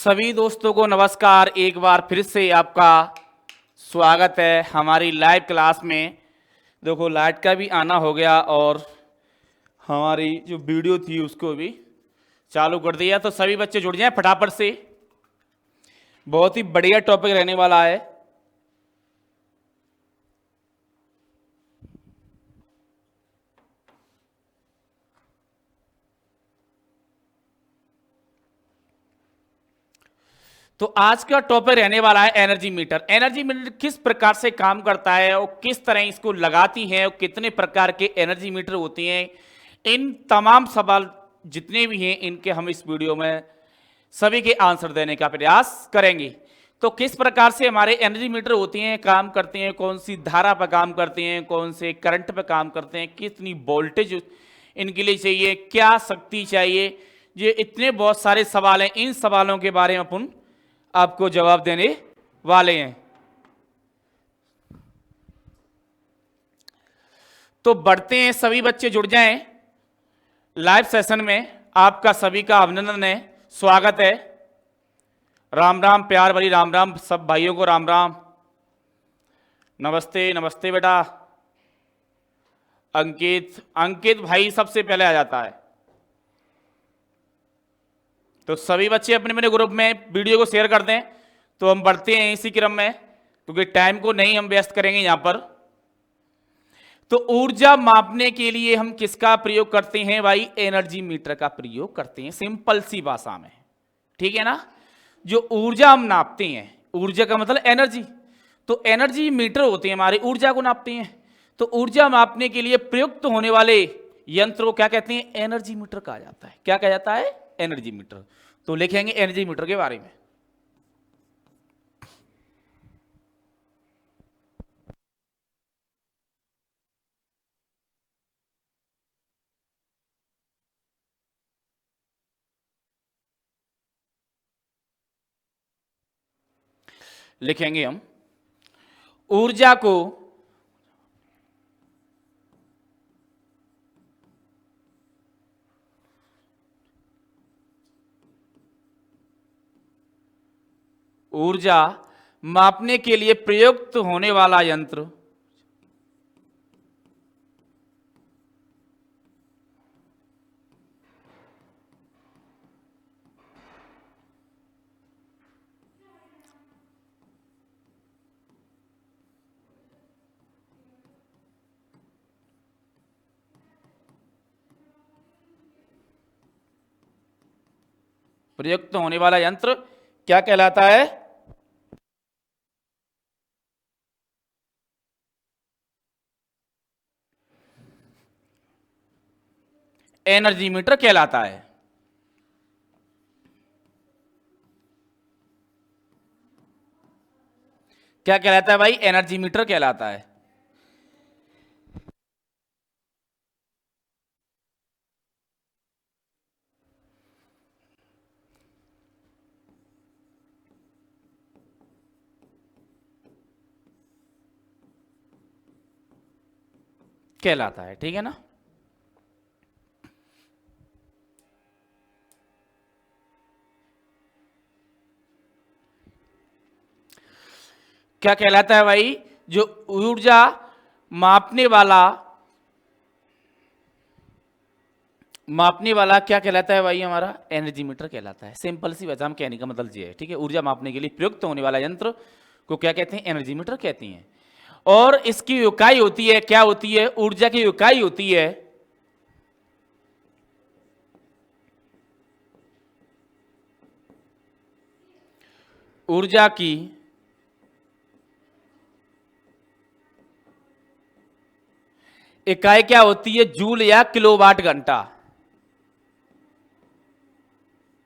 सभी दोस्तों को नमस्कार। एक बार फिर से आपका स्वागत है हमारी लाइव क्लास में। देखो लाइट का भी आना हो गया और हमारी जो वीडियो थी उसको भी चालू कर दिया, तो सभी बच्चे जुड़ जाएं फटाफट से। बहुत ही बढ़िया टॉपिक रहने वाला है। तो आज का टॉपिक रहने वाला है एनर्जी मीटर। एनर्जी मीटर किस प्रकार से काम करता है और किस तरह इसको लगाती है और कितने प्रकार के एनर्जी मीटर होती हैं, इन तमाम सवाल जितने भी हैं इनके हम इस वीडियो में सभी के आंसर देने का प्रयास करेंगे। तो किस प्रकार से हमारे एनर्जी मीटर होती हैं, काम करते हैं, कौन सी धारा पर काम करते हैं, कौन से करंट पर काम करते हैं, कितनी वोल्टेज इनके लिए चाहिए, क्या शक्ति चाहिए, ये इतने बहुत सारे सवाल हैं। इन सवालों के बारे में अपन आपको जवाब देने वाले हैं। तो बढ़ते हैं, सभी बच्चे जुड़ जाएं लाइव सेशन में। आपका सभी का अभिनंदन है, स्वागत है। राम राम, प्यार भरी राम राम, सब भाइयों को राम राम, नमस्ते नमस्ते बेटा। अंकित भाई सबसे पहले आ जाता है। तो सभी बच्चे अपने अपने ग्रुप में वीडियो को शेयर कर दें। तो हम बढ़ते हैं इसी क्रम में, क्योंकि टाइम को नहीं हम व्यस्त करेंगे यहां पर। तो ऊर्जा मापने के लिए हम किसका प्रयोग करते हैं भाई? एनर्जी मीटर का प्रयोग करते हैं, सिंपल सी भाषा में, ठीक है ना। जो ऊर्जा हम नापते हैं, ऊर्जा का मतलब एनर्जी, तो एनर्जी मीटर होते हैं हमारे, ऊर्जा को नापते हैं। तो ऊर्जा मापने के लिए प्रयुक्त होने वाले यंत्र को क्या कहते हैं? एनर्जी मीटर कहा जाता है। क्या कहा जाता है? Energy meter. तो लिखेंगे एनर्जी मीटर के बारे में। लिखेंगे हम ऊर्जा को ऊर्जा मापने के लिए प्रयुक्त होने वाला यंत्र प्रयुक्त होने वाला यंत्र क्या कहलाता है? एनर्जी मीटर कहलाता है। क्या कहलाता है भाई? एनर्जी मीटर कहलाता है। कहलाता है, ठीक है ना। क्या कहलाता है भाई? जो ऊर्जा मापने वाला क्या कहलाता है भाई? हमारा एनर्जी मीटर कहलाता है। सिंपल सी बात, हम कहने का मतलब ये है, ठीक है। ऊर्जा मापने के लिए प्रयुक्त होने वाला यंत्र को क्या कहते हैं? एनर्जी मीटर कहते हैं। और इसकी इकाई होती है, क्या होती है? ऊर्जा की इकाई होती है ऊर्जा की इकाई क्या होती है? जूल या किलोवाट घंटा।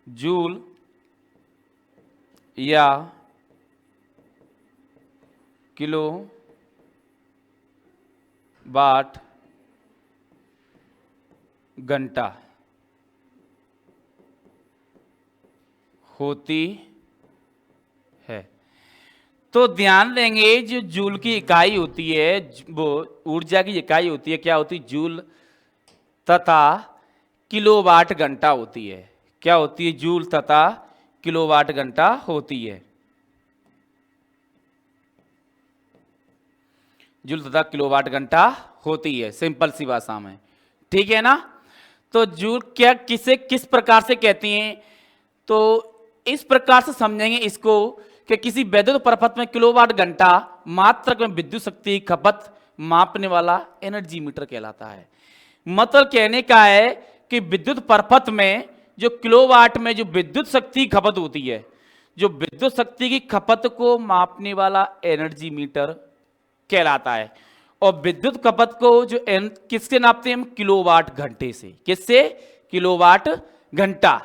जूल या किलो वाट घंटा होती है। तो ध्यान देंगे, जो जूल की इकाई होती है, वो ऊर्जा की इकाई होती है, क्या होती है? जूल तथा किलोवाट घंटा होती है। क्या होती है? जूल तथा किलोवाट घंटा होती है। जूल तथा किलोवाट घंटा होती है, सिंपल सी भाषा में, ठीक है ना। तो जूल क्या किसे किस प्रकार से कहती हैं, तो इस प्रकार से समझेंगे इसको कि किसी वैद्युत परिपथ में किलोवाट घंटा मात्रक में विद्युत शक्ति की खपत मापने वाला एनर्जी मीटर कहलाता है। मतलब कहने का है कि विद्युत परिपथ में जो किलोवाट में जो विद्युत शक्ति की खपत होती है, जो विद्युत शक्ति की खपत को मापने वाला एनर्जी मीटर कहलाता है। और विद्युत खपत को जो किससे नापते हैं हम, किलोवाट घंटे से। किससे, किलोवाट घंटा।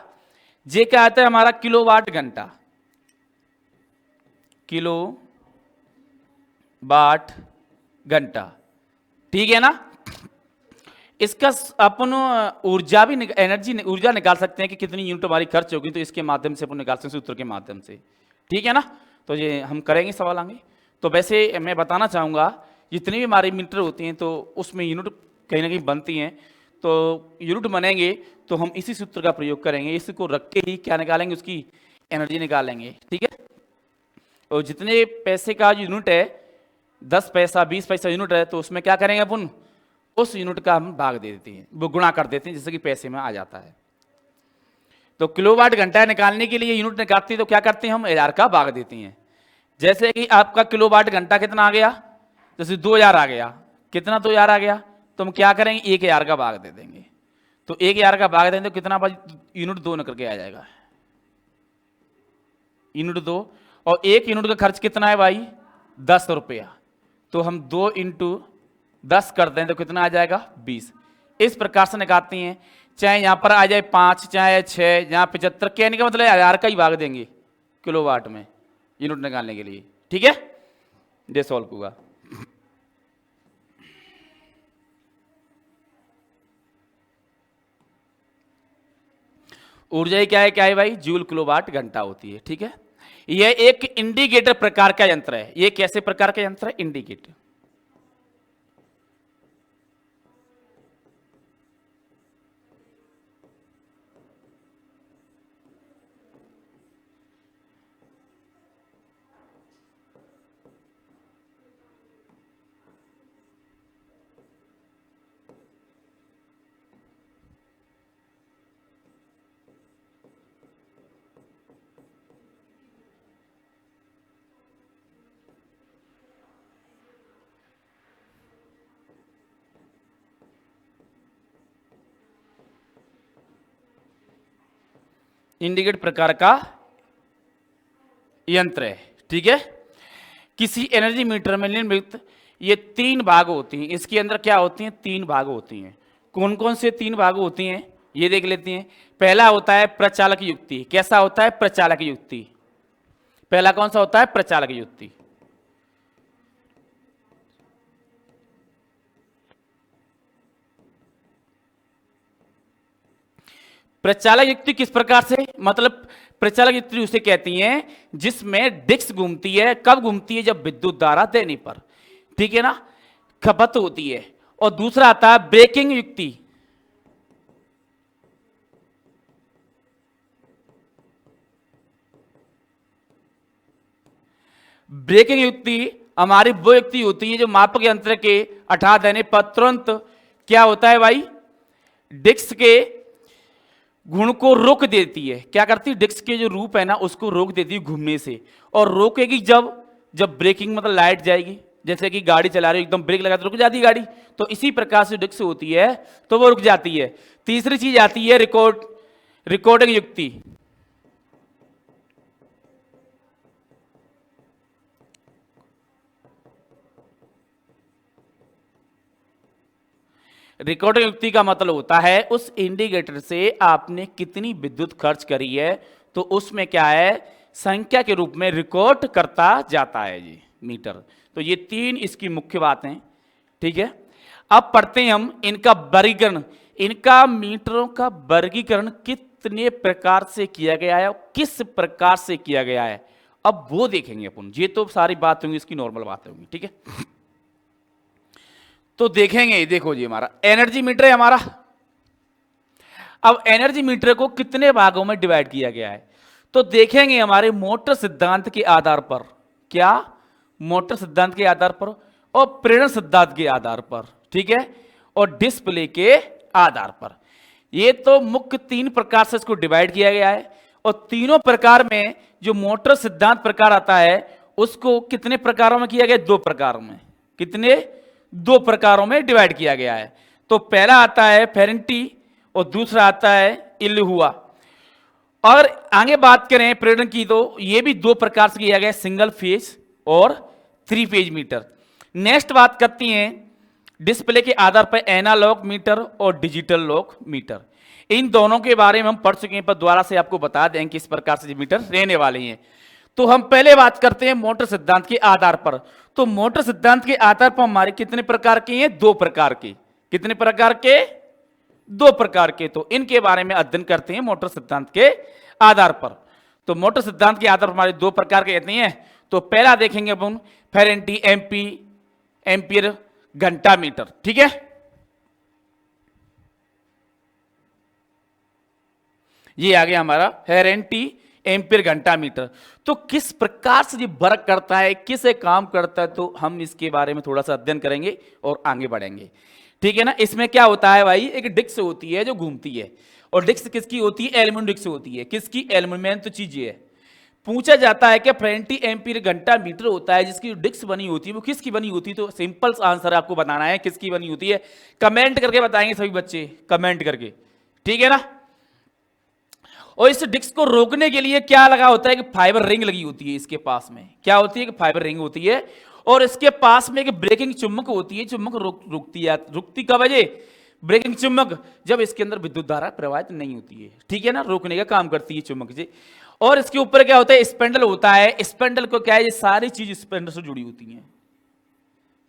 ये क्या आता है हमारा किलोवाट घंटा, किलो वाट घंटा, ठीक है ना। इसका अपन ऊर्जा भी एनर्जी ऊर्जा निकाल सकते हैं कि कितनी यूनिट हमारी खर्च होगी, तो इसके माध्यम से अपन निकाल सकते हैं सूत्र के माध्यम से, ठीक है ना। तो ये हम करेंगे सवाल आगे। तो वैसे मैं बताना चाहूँगा जितनी भी हमारी मीटर होती हैं तो उसमें यूनिट कहीं ना कहीं बनती हैं, तो यूनिट बनेंगे तो हम इसी सूत्र का प्रयोग करेंगे। इसको रख के ही क्या निकालेंगे, उसकी एनर्जी निकालेंगे, ठीक है। और जितने पैसे का यूनिट है, 10 पैसा 20 पैसा यूनिट है, तो उसमें क्या करेंगे अपन, उस यूनिट का हम भाग दे देते हैं, वो गुणा कर देते हैं, जैसे कि पैसे में आ जाता है। तो किलोवाट घंटा निकालने के लिए यूनिट निकालते हैं तो क्या करते हैं हम, 1000 का भाग देते हैं। जैसे कि आपका किलोवाट घंटा कितना आ गया, जैसे 2000 आ गया, कितना 2000 आ गया, तो हम क्या करेंगे 1000 का भाग दे देंगे। तो 1000 का भाग देंगे तो कितना यूनिट 2 निकल के आ जाएगा, यूनिट 2। और एक यूनिट का खर्च कितना है भाई, 10 रुपया, तो हम 2 × 10 करते हैं तो कितना आ जाएगा 20। इस प्रकार से निकालते हैं, चाहे यहां पर आ जाए 5, चाहे 6, यहाँ 75, कहने का मतलब 1000 का ही भाग देंगे किलोवाट में यूनिट निकालने के लिए, ठीक है। ये सॉल्व होगा। ऊर्जा क्या है भाई, जूल किलोवाट घंटा होती है, ठीक है। यह एक इंडिकेटर प्रकार का यंत्र है। यह कैसे प्रकार का यंत्र है, इंडिकेटर। इंडिकेट प्रकार का यंत्र है, ठीक है। किसी एनर्जी मीटर में निम्नलिखित ये 3 भाग होती हैं। इसके अंदर क्या होती हैं, 3 भाग होती हैं। कौन कौन से 3 भाग होती हैं ये देख लेते हैं। पहला होता है प्रचालक युक्ति। कैसा होता है, प्रचालक युक्ति। पहला कौन सा होता है, प्रचालक युक्ति। प्रचालक युक्ति किस प्रकार से, मतलब प्रचालक युक्ति उसे कहती हैं जिसमें डिस्क घूमती है। कब घूमती है, जब विद्युत धारा देने पर, ठीक है ना, खपत होती है। और दूसरा आता है ब्रेकिंग युक्ति। ब्रेकिंग युक्ति हमारी वो युक्ति होती है जो मापक यंत्र के हटा देने पर तुरंत क्या होता है भाई, डिस्क के गुण को रोक देती है। क्या करती है, डिस्क के जो रूप है ना उसको रोक देती है घूमने से। और रोकेगी जब ब्रेकिंग मतलब लाइट जाएगी, जैसे कि गाड़ी चला रही हो एकदम ब्रेक लगा तो रुक जाती है गाड़ी, तो इसी प्रकार से डिस्क होती है तो वो रुक जाती है। तीसरी चीज आती है रिकॉर्डिंग युक्ति। रिकॉर्डिंग युक्ति का मतलब होता है उस इंडिकेटर से आपने कितनी विद्युत खर्च करी है तो उसमें क्या है, संख्या के रूप में रिकॉर्ड करता जाता है जी मीटर। तो ये 3 इसकी मुख्य बातें, ठीक है। अब पढ़ते हैं हम इनका वर्गीकरण। इनका मीटरों का वर्गीकरण कितने प्रकार से किया गया है और किस प्रकार से किया गया है, अब वो देखेंगे अपन। ये तो सारी बात होंगी, इसकी नॉर्मल बात होंगी, ठीक है। तो देखेंगे, देखो जी हमारा एनर्जी मीटर है हमारा। अब एनर्जी मीटर को कितने भागों में डिवाइड किया गया है, तो देखेंगे हमारे मोटर सिद्धांत के आधार पर, क्या मोटर सिद्धांत के आधार पर और प्रेरण सिद्धांत के आधार पर, ठीक है, और डिस्प्ले के आधार पर। ये तो मुख्य 3 प्रकार से इसको डिवाइड किया गया है और तीनों प्रकार में जो मोटर सिद्धांत प्रकार आता है उसको कितने प्रकारों में किया गया? 2 प्रकारों में। कितने? 2 प्रकारों में डिवाइड किया गया है। तो पहला आता है फेरेंटी और दूसरा आता है इल्हुआ। और आगे बात करें प्रेरण की तो ये भी 2 प्रकार से किया गया है, सिंगल फेज और 3 फेज मीटर। नेक्स्ट बात करती हैं डिस्प्ले के आधार पर एनालॉग मीटर और डिजिटल लॉग मीटर। इन दोनों के बारे में हम पढ़ चुके हैं, पर दोबारा से आपको बता दें किस प्रकार से मीटर रहने वाले हैं। तो हम पहले बात करते हैं मोटर सिद्धांत के आधार पर। तो मोटर सिद्धांत के आधार पर हमारे कितने प्रकार के हैं? 2 प्रकार के। कितने प्रकार के? 2 प्रकार के। तो इनके बारे में अध्ययन करते हैं मोटर सिद्धांत के आधार पर। तो मोटर सिद्धांत के आधार पर हमारे 2 प्रकार के कहते हैं। तो पहला देखेंगे अपन फेरेंटी एम्पीयर घंटा मीटर, ठीक है। ये आ गया हमारा फेरेंटी एम्पीयर घंटा मीटर। तो किस प्रकार से ये वर्क करता है, किसे काम करता है, तो हम इसके बारे में थोड़ा सा अध्ययन करेंगे और आगे बढ़ेंगे, ठीक है ना। इसमें क्या होता है भाई, एक डिस्क होती है जो घूमती है, और डिस्क किसकी होती है? एल्यूमिनियम डिस्क होती है। किसकी? एल्यूमिनियम। तो चीज ये है, पूछा जाता है कि फेरेंटी एम्पीयर घंटा मीटर होता है जिसकी डिस्क बनी होती है वो किसकी बनी होती है? तो सिंपल आंसर आपको बताना है किसकी बनी होती है। कमेंट करके बताएंगे सभी बच्चे, कमेंट करके, ठीक है ना। और इस डिस्क को रोकने के लिए क्या लगा होता है कि फाइबर रिंग लगी होती है इसके पास में। क्या होती है कि फाइबर रिंग होती है, और इसके पास में एक ब्रेकिंग चुम्बक होती है। चुम्बक रुकती है, रुकती कब है? ब्रेकिंग चुम्बक जब इसके अंदर विद्युत धारा प्रवाहित नहीं होती है, ठीक है ना, रोकने का काम करती है चुम्बक जी। और इसके ऊपर क्या होता है? स्पेंडल होता है। स्पेंडल को क्या है? ये सारी चीज स्पेंडल से जुड़ी होती हैं,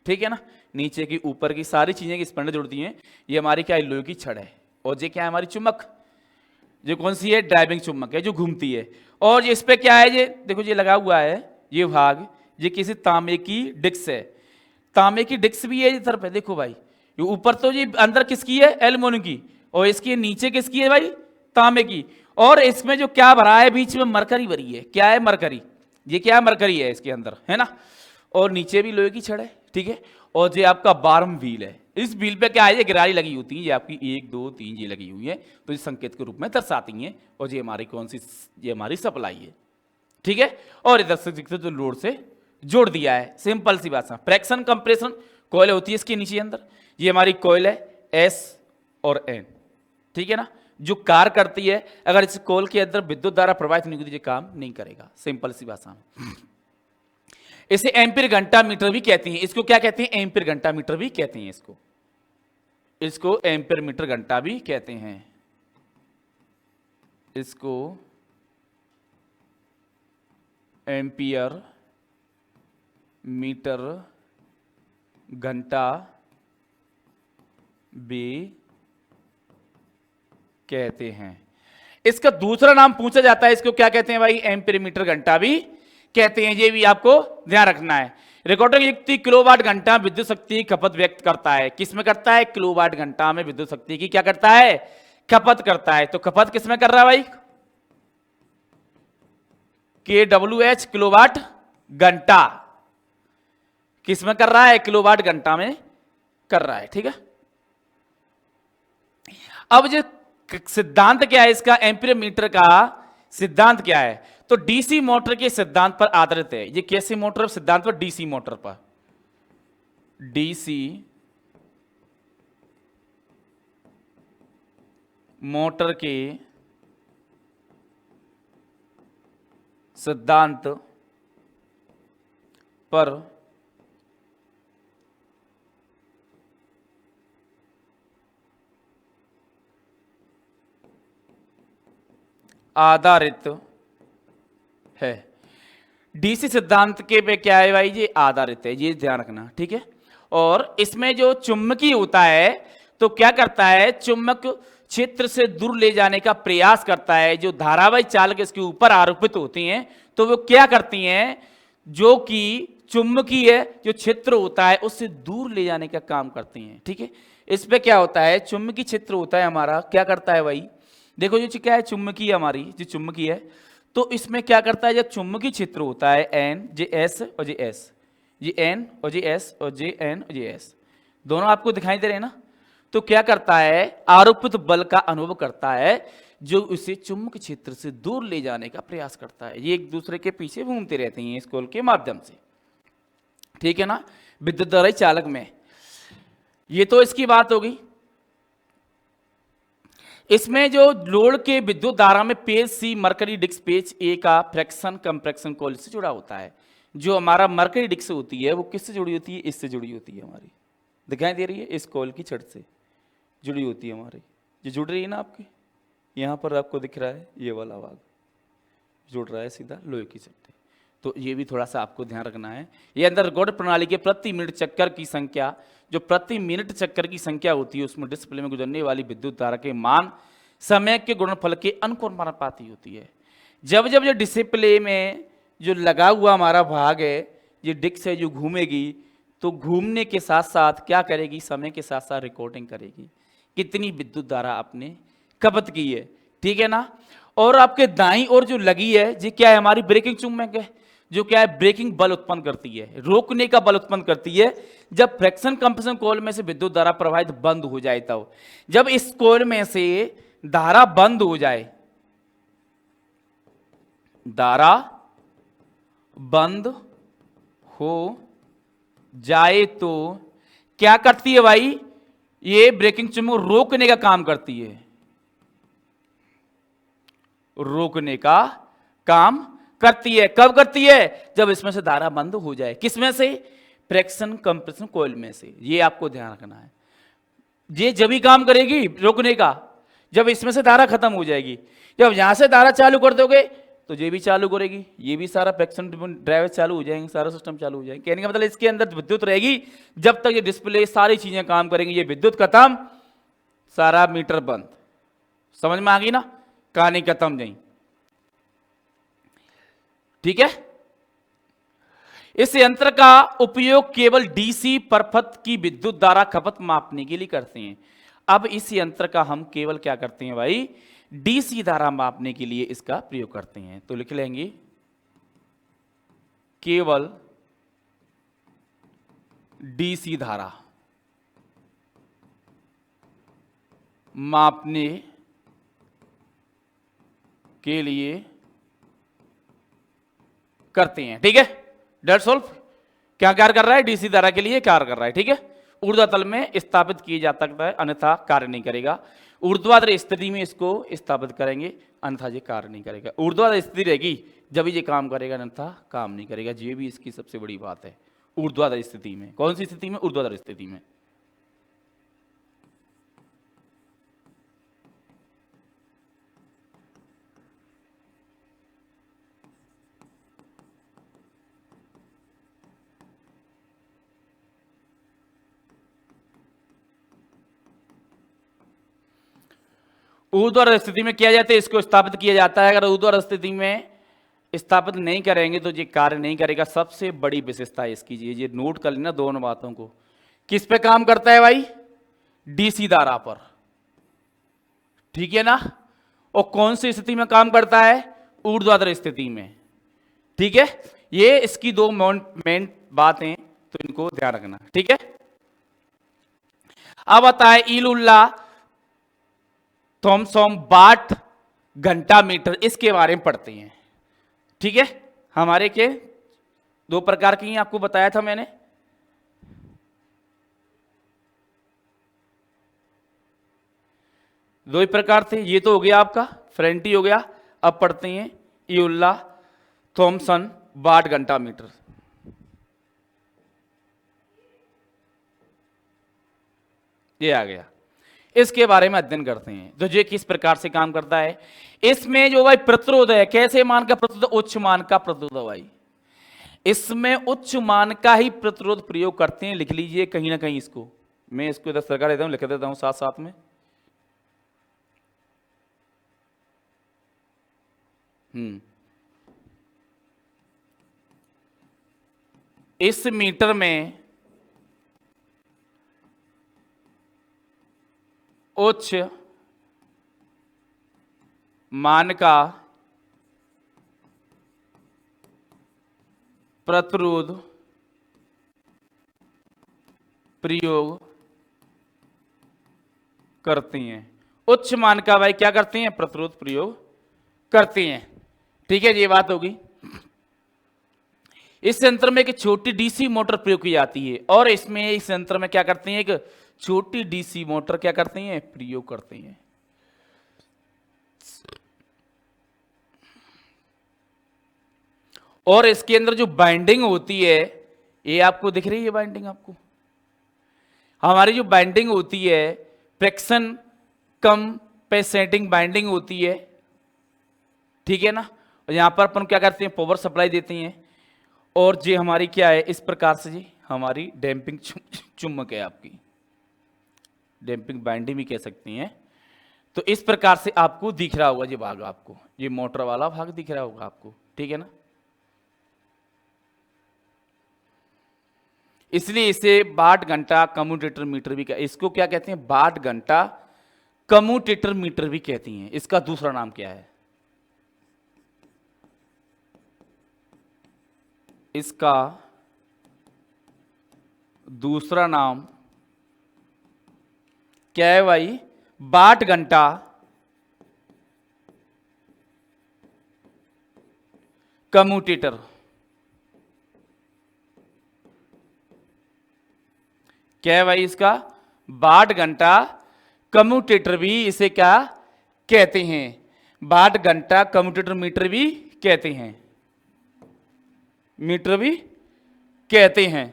ठीक है ना। नीचे की ऊपर की सारी चीजें की स्पेंडल जुड़ती हैं। ये हमारी क्या है? लोहे की छड़ है। और ये क्या है? हमारी चुम्बक, जो कौन सी है? ड्राइविंग चुम्बक है जो घूमती है। और इस पे क्या है? ये देखो, ये लगा हुआ है ये भाग, ये किसी तांबे की डिस्क है। तांबे की डिस्क भी है इस तरफ है, देखो भाई। ये ऊपर तो ये अंदर किसकी है? एल्युमिनियम की। और इसके नीचे किसकी है भाई? तांबे की। और इसमें जो क्या भरा है बीच में? मरकरी भरी है। क्या है? मरकरी। ये क्या है? मरकरी है इसके अंदर, है ना। और नीचे भी लोहे की छड़ है, ठीक है। और ये आपका 12वां व्हील है। इस व्हील पे क्या है? ये गिरारी लगी होती है। ये आपकी 1 2 3 ये लगी हुई है, तो ये संकेत के रूप में दर्शाती हैं। और ये हमारी कौन सी? ये हमारी सप्लाई है, ठीक है। और इधर से जो लोड से जोड़ दिया है, सिंपल सी बात। फ्रैक्शन कंप्रेशन कॉइल होती है इसके नीचे अंदर। ये हमारी कॉइल है S और N, ठीक है ना, जो कार्य करती है। अगर इस कॉइल के अंदर विद्युत धारा प्रवाहित नहीं होती, ये काम नहीं करेगा, सिंपल सी बात। इसे एम्पीयर घंटा मीटर भी कहते हैं। इसको क्या कहते हैं? एम्पीयर घंटा मीटर भी कहते हैं इसको एम्पीयर मीटर घंटा भी कहते हैं। इसको एम्पीयर मीटर घंटा भी कहते हैं। इसका दूसरा नाम पूछा जाता है, इसको क्या कहते हैं भाई? एम्पीयर मीटर घंटा भी कहते हैं। ये भी आपको ध्यान रखना है। रिकॉर्डिंग युक्ति किलोवाट घंटा विद्युत शक्ति खपत व्यक्त करता है। किस में करता है? किलोवाट घंटा में विद्युत शक्ति की क्या करता है? खपत करता है। तो खपत किस में कर रहा है भाई? kWh किलोवाट घंटा। किस में कर रहा है? किलोवाट घंटा में कर रहा है, ठीक है। अब जो सिद्धांत क्या है इसका, एम्पीयर मीटर का सिद्धांत क्या है? तो डीसी मोटर के सिद्धांत पर आधारित है। ये कैसे मोटर सिद्धांत पर? डीसी मोटर पर। डीसी मोटर के सिद्धांत पर आधारित है। डीसी सिद्धांत के पे क्या है भाई? ये आधारित है, ये ध्यान रखना, ठीक है। और इसमें जो चुंबकीय होता है तो क्या करता है? चुंबक क्षेत्र से दूर ले जाने का प्रयास करता है। जो धारावाही चालक इसके ऊपर आरोपित होती हैं तो वो क्या करती हैं? जो कि चुंबकीय जो क्षेत्र होता है उससे दूर ले जाने का काम करती हैं, ठीक है। इस पे क्या होता है? चुंबकीय क्षेत्र होता है हमारा, क्या करता है भाई? देखो जो क्या है? चुंबकीय, हमारी जो चुंबकीय है तो इसमें क्या करता है, जब चुंबकीय क्षेत्र होता है एन जे एस और जे एस, ये एन और जे एस और जे एन और जे एस दोनों आपको दिखाई दे रहे हैं ना, तो क्या करता है, आरोपित बल का अनुभव करता है जो उसे चुंबकीय क्षेत्र से दूर ले जाने का प्रयास करता है। ये एक दूसरे के पीछे घूमते रहते हैं इस कॉल के माध्यम से, ठीक है ना, विद्युत धारा चालक में। ये तो इसकी बात होगी। इसमें जो लोड के विद्युत धारा में page C Mercury disc page ए का फ्रैक्शन कंप्रेक्शन कॉइल से जुड़ा होता है। जो हमारा मरकरी डिस्क होती है वो किससे जुड़ी होती है, इससे जुड़ी होती है, हमारी दिखाई दे रही है, इस कॉइल की छड़ से जुड़ी होती है हमारी, जो जुड़ रही है ना आपकी, यहाँ पर आपको दिख रहा है ये वाला भाग जुड़ रहा है सीधा लोहे की छड़ से। तो ये भी थोड़ा सा आपको ध्यान रखना है। ये अंदर गौड़ प्रणाली के प्रति मिनट चक्कर की संख्या, जो प्रति मिनट चक्कर की संख्या होती है उसमें डिस्प्ले में गुजरने वाली विद्युत धारा के मान समय के गुणनफल के अनुपाती होती है। जब जब जो डिस्प्ले में जो लगा हुआ हमारा भाग है, ये डिस्क है जो घूमेगी, तो घूमने के साथ साथ क्या करेगी, समय के साथ साथ रिकॉर्डिंग करेगी कितनी विद्युत धारा आपने खपत की है, ठीक है ना। और आपके दाईं ओर जो लगी है ये क्या है, हमारी ब्रेकिंग चुंबक है, जो क्या है, ब्रेकिंग बल उत्पन्न करती है, रोकने का बल उत्पन्न करती है जब फ्रैक्शन कंप्रेशन कॉइल में से विद्युत धारा प्रवाहित बंद हो जाए। तब जब इस कॉइल में से धारा बंद हो जाए, धारा बंद हो जाए तो क्या करती है भाई, ये ब्रेकिंग चुंबक रोकने का काम करती है, रोकने का काम करती है। कब करती है, जब इसमें से धारा बंद हो जाए, किसमें से, फ्रैक्शन कंप्रेशन कॉइल में से। ये आपको ध्यान रखना है, ये जब ही काम करेगी रोकने का जब इसमें से धारा खत्म हो जाएगी। जब यहां से धारा चालू कर दोगे तो ये भी चालू करेगी, ये भी सारा फ्रैक्शन ड्राइवर चालू हो जाएंगे, सारा सिस्टम चालू हो जाएंगे। कहने का मतलब इसके अंदर विद्युत रहेगी जब तक ये डिस्प्ले सारी चीजें काम करेंगी, ये विद्युत खत्म सारा मीटर बंद। समझ में आ गई ना, कहानी खत्म नहीं, ठीक है। इस यंत्र का उपयोग केवल डीसी परपथ की विद्युत धारा खपत मापने के लिए करते हैं। अब इस यंत्र का हम केवल क्या करते हैं भाई, डीसी धारा मापने के लिए इसका प्रयोग करते हैं। तो लिख लेंगे केवल डीसी धारा मापने के लिए करते हैं, ठीक है। That's all. क्या कार्य कर रहा है, डीसी धारा के लिए कार्य कर रहा है, ठीक है। ऊर्ध्वातल में स्थापित किया जा सकता है, अन्यथा कार्य नहीं करेगा। ऊर्ध्वाधर स्थिति में इसको स्थापित करेंगे, अन्यथा ये कार्य नहीं करेगा। ऊर्ध्वाधर स्थिति रहेगी जब ये काम करेगा, अन्यथा काम नहीं करेगा। ये भी इसकी सबसे बड़ी बात है। ऊर्ध्वाधर स्थिति में, कौन सी स्थिति में, ऊर्ध्वाधर स्थिति में। ऊर्ध्वाधर स्थिति में किया जाता है, इसको स्थापित किया जाता है। अगर ऊर्ध्वाधर स्थिति में स्थापित नहीं करेंगे तो ये कार्य नहीं करेगा। सबसे बड़ी विशेषता इसकी ये नोट कर लेना दोनों बातों को। किस पे काम करता है भाई, डीसी धारा पर, ठीक है ना। और कौन सी स्थिति में काम करता है, ऊर्ध्वाधर स्थिति में, ठीक है। ये इसकी दो मेन बातें, तो इनको ध्यान रखना, ठीक है। अब आता है ईलुल्ला थॉमसन वाट घंटा मीटर, इसके बारे में पढ़ते हैं, ठीक है। हमारे के दो प्रकार की आपको बताया था मैंने, दो ही प्रकार थे। ये तो हो गया आपका फ्रेंटी हो गया। अब पढ़ते हैं ईलुल्ला थॉमसन वाट घंटा मीटर। ये आ गया, इसके बारे में अध्ययन करते हैं। तो ये किस प्रकार से काम करता है, इसमें जो भाई प्रतिरोध है, कैसे मान का प्रतिरोध, उच्च मान का प्रतिरोध भाई, इसमें उच्च मान का ही प्रतिरोध प्रयोग करते हैं। लिख लीजिए कहीं ना कहीं इसको, मैं इसको इधर सरकार देता हूं, लिख देता हूं साथ साथ में। इस मीटर में उच्च मान का प्रतिरोध प्रयोग करती हैं। उच्च मान का भाई क्या करती हैं? प्रतिरोध प्रयोग करती हैं। ठीक है, ये बात होगी। इस यंत्र में एक छोटी डीसी मोटर प्रयोग की जाती है और इसमें इस यंत्र में क्या करती हैं? एक छोटी डीसी मोटर क्या करती हैं? प्रयोग करती हैं। और इसके अंदर जो बाइंडिंग होती है, ये आपको दिख रही है बाइंडिंग आपको? हमारी जो बाइंडिंग होती है फ्रिक्शन कंपेंसेटिंग बाइंडिंग होती है, ठीक है ना। और यहां पर अपन क्या करते हैं? पावर सप्लाई देते हैं। और ये हमारी क्या है? इस प्रकार से जी हमारी डैम्पिंग चुम्बक है, आपकी डैम्पिंग बाइंडिंग भी कह सकती हैं। तो इस प्रकार से आपको दिख रहा होगा ये भाग, आपको ये मोटर वाला भाग दिख रहा होगा आपको, ठीक है ना। इसलिए इसे वाट घंटा कम्यूटेटर मीटर भी इसको क्या कहते हैं? वाट घंटा कम्यूटेटर मीटर भी कहती हैं। इसका दूसरा नाम क्या है? इसका दूसरा नाम क्या है भाई? वाट घंटा कम्यूटेटर। क्या है भाई इसका? वाट घंटा कम्यूटेटर भी इसे क्या कहते हैं? वाट घंटा कम्यूटेटर मीटर भी कहते हैं, मीटर भी कहते हैं।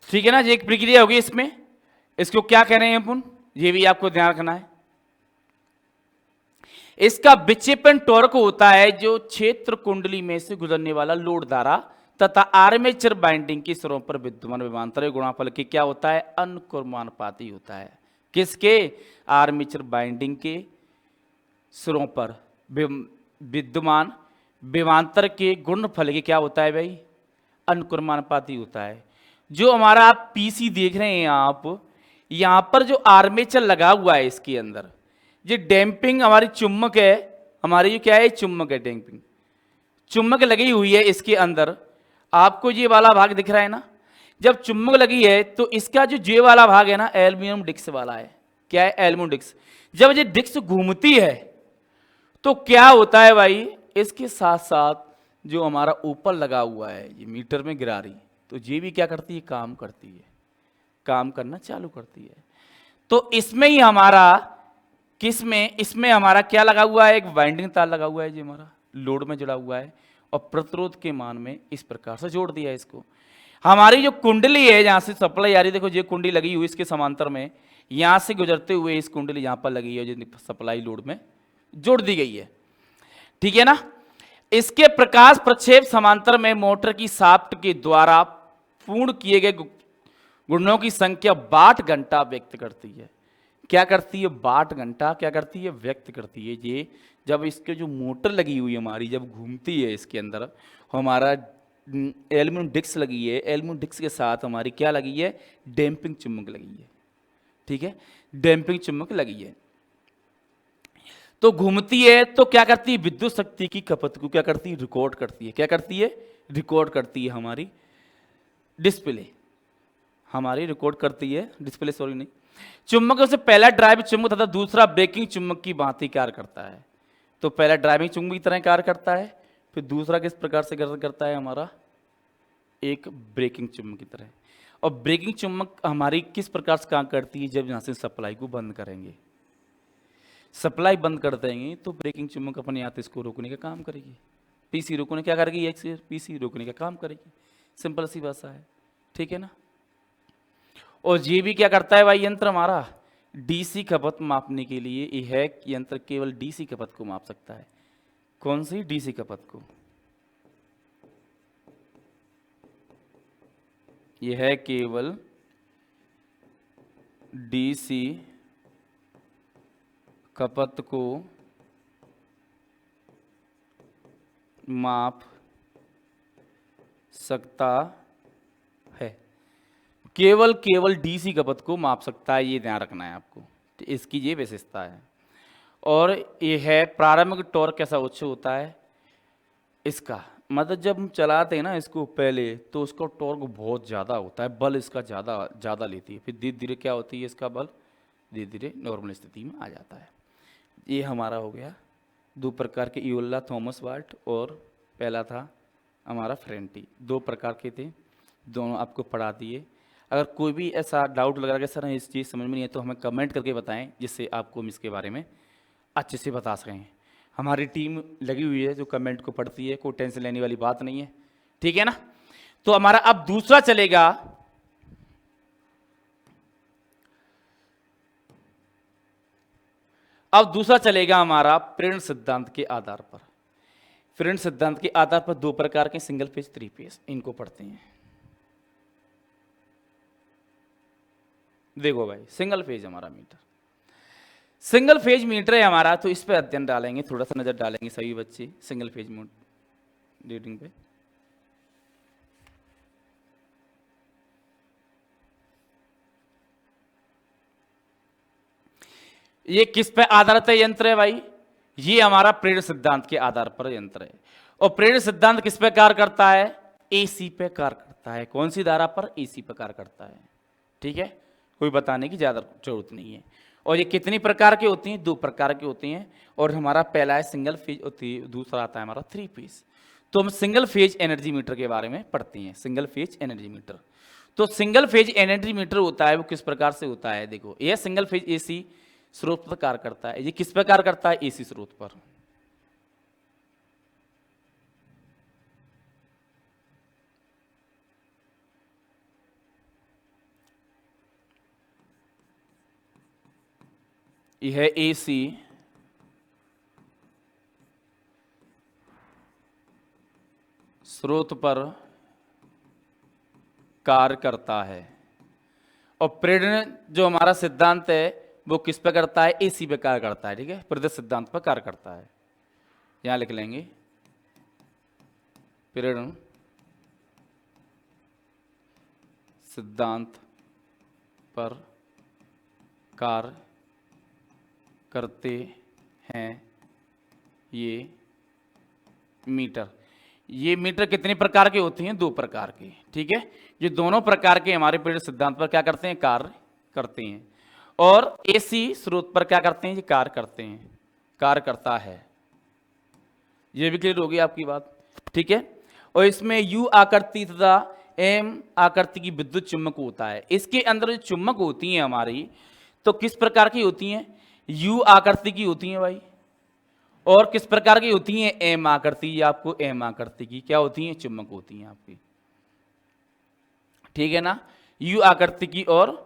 ठीक है ना, ये एक प्रक्रिया होगी इसमें। इसको क्या कह रहे हैं अपन? ये भी आपको ध्यान रखना है। इसका विक्षेपण टॉर्क होता है जो क्षेत्र कुंडली में से गुजरने वाला लोड धारा तथा आर्मेचर बाइंडिंग के सिरों पर विद्यमान विभवांतर गुणाफल के क्या होता है? अनुक्रमानुपाती होता है। किसके? आर्मेचर बाइंडिंग के सिरों पर विद्यमान विभवांतर के गुणफल के क्या होता है भाई? अनुक्रमानुपाती होता है। जो हमारा आप पीसी देख रहे हैं आप, यहां पर जो आर्मेचर लगा हुआ है इसके अंदर, ये डैम्पिंग हमारी चुम्बक है, हमारी जो क्या है? चुम्बक है, डैम्पिंग चुम्बक लगी हुई है इसके अंदर। आपको ये वाला भाग दिख रहा है ना? जब चुम्बक लगी है तो इसका जो जे वाला भाग है ना, एल्यूमिनियम डिस्क वाला है। क्या है? Aluminium disc. जब ये डिस्क घूमती है तो क्या होता है भाई? इसके साथ साथ जो हमारा ऊपर लगा हुआ है ये मीटर में गिरा रही, तो ये भी क्या करती है? काम करती है, काम करना चालू करती है। तो इसमें ही हमारा किस में? इसमें हमारा क्या लगा हुआ है? एक वाइंडिंग तार लगा हुआ है, जो हमारा लोड में जुड़ा हुआ है और प्रतिरोध के मान में इस प्रकार से जोड़ दिया है इसको। हमारी जो कुंडली है जहां से सप्लाई आ रही, देखो ये कुंडली लगी हुई इसके समांतर में, यहां से गुजरते हुए इस कुंडली यहां पर लगी है जो सप्लाई लोड में जोड़ दी गई है, ठीक है ना। इसके प्रकाश प्रक्षेप समांतर में मोटर की शाफ्ट के द्वारा पूर्ण किए गए गुणों की संख्या वाट घंटा व्यक्त करती है। क्या करती है? वाट घंटा क्या करती है? व्यक्त करती है। ये जब इसके जो मोटर लगी हुई है हमारी, जब घूमती है इसके अंदर, हमारा एल्यूमिनियम डिस्क लगी है, एल्यूमिनियम डिस्क के साथ हमारी क्या लगी है? डैम्पिंग चुम्बक लगी है, ठीक है, डैम्पिंग चुम्बक लगी है। तो घूमती है तो क्या करती है? विद्युत शक्ति की खपत को क्या करती है? रिकॉर्ड करती है। क्या करती है? रिकॉर्ड करती है। हमारी डिस्प्ले हमारी रिकॉर्ड करती है, डिस्प्ले सॉरी नहीं। चुंबकों से पहला ड्राइव चुंबक तथा दूसरा ब्रेकिंग चुंबक की भांति कार्य करता है। तो पहला ड्राइविंग चुंबक की तरह कार्य करता है, फिर दूसरा किस प्रकार से कार्य करता है? हमारा एक ब्रेकिंग चुंबक की तरह। और ब्रेकिंग चुंबक हमारी किस प्रकार से काम करती है? जब यहां से सप्लाई को बंद करेंगे, सप्लाई बंद कर देंगे तो ब्रेकिंग चुम्बक अपने आप इसको रोकने का काम करेगी। पीसी रोकने क्या करेगी, एक पीसी रोकने का काम करेगी। सिंपल सी भाषा है, ठीक है ना। और ये भी क्या करता है भाई यंत्र हमारा, डीसी खपत मापने के लिए यह यंत्र केवल डीसी खपत को माप सकता है। कौन सी, डीसी खपत को। यह केवल डीसी खपत को माप सकता है, केवल डीसी खपत को माप सकता है, ये ध्यान रखना है आपको। तो इसकी ये विशेषता है। और ये है प्रारंभिक टॉर्क कैसा उच्च होता है इसका, मतलब जब हम चलाते हैं ना इसको पहले तो उसका टॉर्क बहुत ज़्यादा होता है, बल इसका ज़्यादा लेती है, फिर धीरे धीरे क्या होती है इसका बल धीरे धीरे नॉर्मल स्थिति में आ जाता है। ये हमारा हो गया दो प्रकार के, यूल्ला थॉमस वाल्ट और पहला था हमारा फेरेंटी। दो प्रकार के थे, दोनों आपको पढ़ा दिए। अगर कोई भी ऐसा डाउट लग रहा है कि सर इस चीज़ समझ में नहीं है तो हमें कमेंट करके बताएं, जिससे आपको हम इसके बारे में अच्छे से बता सकें। हमारी टीम लगी हुई है जो कमेंट को पढ़ती है, कोई टेंशन लेने वाली बात नहीं है, ठीक है ना। तो हमारा अब दूसरा चलेगा, अब दूसरा चलेगा हमारा प्रेरण सिद्धांत के आधार पर। प्रेरण सिद्धांत के आधार पर दो प्रकार के, सिंगल फेज, थ्री फेज, इनको पढ़ते हैं। देखो भाई, सिंगल फेज हमारा मीटर, सिंगल फेज मीटर है हमारा, तो इस पे अध्ययन डालेंगे, थोड़ा सा नजर डालेंगे सभी बच्चे सिंगल फेज रीडिंग पे। ये किस पे आधारित यंत्र है भाई, ये हमारा प्रेरण सिद्धांत के आधार पर यंत्र है। और प्रेरण सिद्धांत किस पे कार्य करता है, एसी पे कार्य करता है। कौन सी धारा पर, एसी पे कार्य करता है, ठीक है, कोई बताने की ज्यादा जरूरत नहीं है। और ये कितनी प्रकार के होती हैं, दो प्रकार के होती हैं। और हमारा पहला है सिंगल फेज होती है, दूसरा आता है हमारा थ्री फेज। तो हम सिंगल फेज एनर्जी मीटर के बारे में पढ़ते हैं। सिंगल फेज एनर्जी मीटर, तो सिंगल फेज एनर्जी मीटर होता है वो किस प्रकार से होता है, देखो यह सिंगल फेज एसी स्रोत पर कार्य करता है। ये किस पर कार्य करता है, एसी स्रोत पर। यह एसी स्रोत पर कार्य करता है। और प्रेरण जो हमारा सिद्धांत है वो किस पे करता है, एसी पे कार्य करता है, ठीक है, प्रेरण सिद्धांत पर कार्य करता है। यहां लिख लेंगे प्रेरण सिद्धांत पर कार्य करते हैं ये मीटर। ये मीटर कितने प्रकार के होते हैं, दो प्रकार के, ठीक है। ये दोनों प्रकार के हमारे प्रेरण सिद्धांत पर क्या करते हैं, कार्य करते हैं। और एसी स्रोत पर क्या करते हैं, ये कार्य करते हैं, कार्य करता है। ये भी क्लियर होगी आपकी बात, ठीक है। और इसमें यू आकृति तथा एम आकृति की विद्युत चुम्बक होता है। इसके अंदर जो चुम्बक होती हैं हमारी, तो किस प्रकार की होती हैं, यू आकृति की होती हैं भाई। और किस प्रकार की होती हैं, एम आकृति, या आपको एम आकृति की क्या होती हैं, चुम्बक होती हैं आपकी, ठीक है ना। यू आकृति की और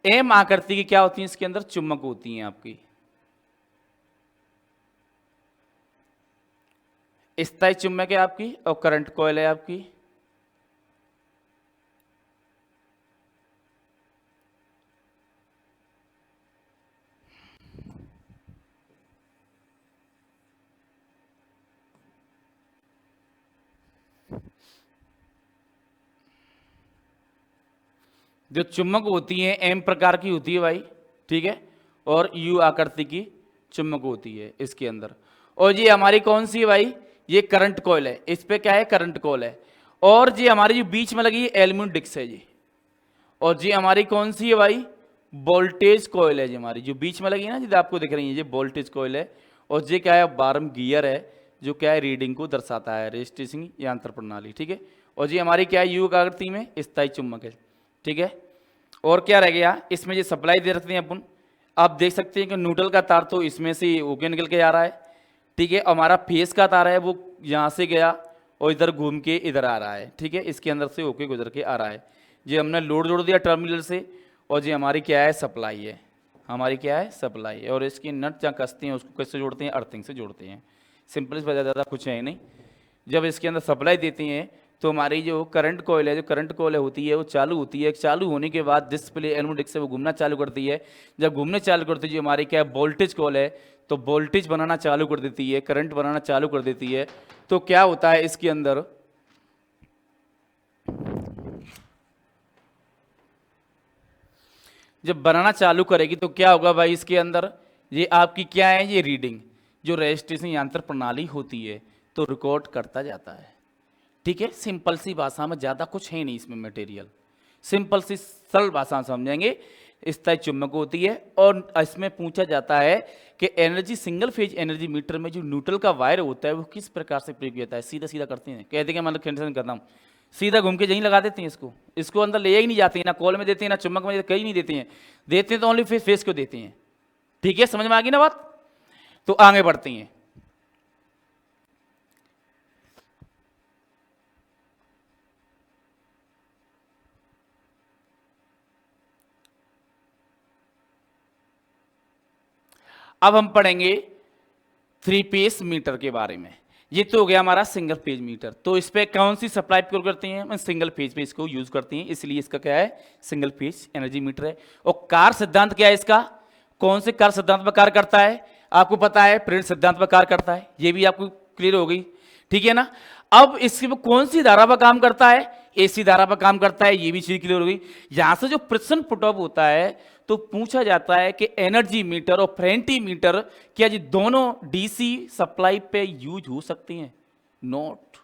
एम आकृति की क्या होती हैं, इसके अंदर चुम्बक होती हैं आपकी। स्थायी चुम्बक है आपकी और करंट कॉइल है आपकी। जो चुम्बक होती है एम प्रकार की होती है भाई, ठीक है, और यू आकृति की चुम्बक होती है इसके अंदर। और ये हमारी कौन सी है भाई, ये करंट कॉइल है, इस पे क्या है, करंट कॉइल है। और ये हमारी जो बीच में लगी है एल्यूमिनियम डिस्क है जी। और ये हमारी कौन सी है भाई, वोल्टेज कॉइल है जी, हमारी जो बीच में लगी है ना, जो आपको दिख रही है, ये वोल्टेज कॉइल है। और ये क्या है, बारम गियर है, जो क्या है, रीडिंग को दर्शाता है, रजिस्ट्रेशन यंत्र प्रणाली, ठीक है। और ये हमारी क्या है, यू आकृति में स्थायी चुम्बक है, ठीक है। और क्या रह गया, इसमें जो सप्लाई दे रखते हैं अपन, आप देख सकते हैं कि न्यूट्रल का तार तो इसमें से होके निकल के आ रहा है, ठीक है। हमारा फेस का तार है वो यहाँ से गया और इधर घूम के इधर आ रहा है, ठीक है, इसके अंदर से होके गुजर के आ रहा है। ये हमने लोड जोड़ दिया टर्मिनल से, और ये हमारी क्या है, सप्लाई है, हमारी क्या है, सप्लाई है। और इसकी नट जहाँ कसते हैं उसको कैसे जोड़ते हैं, अर्थिंग से जोड़ते हैं। सिंपल से ज़्यादा कुछ है नहीं। जब इसके अंदर सप्लाई देती हैं तो हमारी जो करंट कॉइल है, जो करंट कॉइल होती है वो चालू होती है। चालू होने के बाद डिस्प्ले एल्मोडिक्स से वो घूमना चालू करती है। जब घूमने चालू करती है जो हमारी क्या है, वोल्टेज कॉइल है, तो वोल्टेज बनाना चालू कर देती है, करंट बनाना चालू कर देती है। तो क्या होता है इसके अंदर, जब बनाना चालू करेगी तो क्या होगा भाई, इसके अंदर ये आपकी क्या है, ये रीडिंग जो रजिस्ट्रेशन यंत्र प्रणाली होती है तो रिकॉर्ड करता जाता है, ठीक है। सिंपल सी भाषा में, ज़्यादा कुछ है नहीं इसमें मटेरियल, सिंपल सी सरल भाषा में समझेंगे। स्थायी चुंबक होती है और इसमें पूछा जाता है कि energy single phase energy meter में जो न्यूट्रल का वायर होता है वो किस प्रकार से प्रयोग किया जाता है। सीधा सीधा करते हैं, कहते हैं मतलब कैंसिल करता हूँ, सीधा घूम के यहीं लगा देते हैं इसको अंदर ले ही नहीं जाते हैं, ना कॉल में देते हैं ना चुंबक में, कहीं नहीं देते हैं तो ओनली फेस को देते हैं, ठीक है। समझ में आ गई ना बात, तो आगे बढ़ते हैं। अब हम पढ़ेंगे 3 फेज मीटर के बारे में। ये तो हो गया हमारा सिंगल फेज मीटर। तो इस पे कौन सी सप्लाई प्रयोग करते हैं, हम सिंगल फेज पे इसको यूज करते हैं, इसलिए इसका क्या है, सिंगल फेज एनर्जी मीटर है। और कार्य सिद्धांत क्या है इसका, कौन से कार्य सिद्धांत पर कार्य करता है, आपको पता है प्रेरण सिद्धांत पर कार्य करता है, ये भी आपको क्लियर हो गई, ठीक है ना। अब इसके कौन सी धारा पर काम करता है, एसी धारा पर काम करता है, ये भी चीज क्लियर हो गई। यहां से जो प्रश्न पुट अप होता है तो पूछा जाता है कि एनर्जी मीटर और फ्रेंटी मीटर क्या जी दोनों डीसी सप्लाई पे यूज हो सकते हैं, नॉट,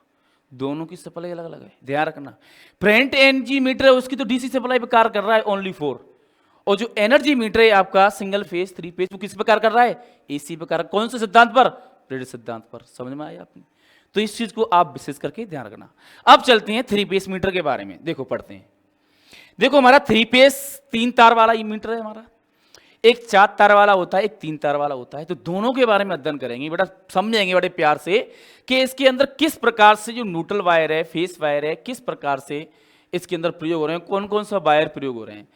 दोनों की सप्लाई अलग अलग है, ध्यान रखना। फ्रेंट एनर्जी मीटर है उसकी तो डीसी सप्लाई पे कार्य कर रहा है ओनली 4, और जो एनर्जी मीटर है आपका सिंगल फेज 3 फेज वो किस पर कार्य कर रहा है, एसी पे कार्य। कौन से सिद्धांत पर, प्रेरण सिद्धांत पर। समझ में आया आपने, तो इस चीज को आप विशेष करके ध्यान रखना। अब चलते हैं 3 फेज मीटर के बारे में, देखो पढ़ते हैं। देखो हमारा 3 फेज 3 तार वाला ये मीटर है हमारा, एक 4 तार वाला होता है, एक 3 तार वाला होता है। तो दोनों के बारे में अध्ययन करेंगे बेटा, समझेंगे बड़े प्यार से कि इसके अंदर किस प्रकार से जो न्यूट्रल वायर है, फेस वायर है, किस प्रकार से इसके अंदर प्रयोग हो रहे हैं, कौन कौन सा वायर प्रयोग हो रहे हैं।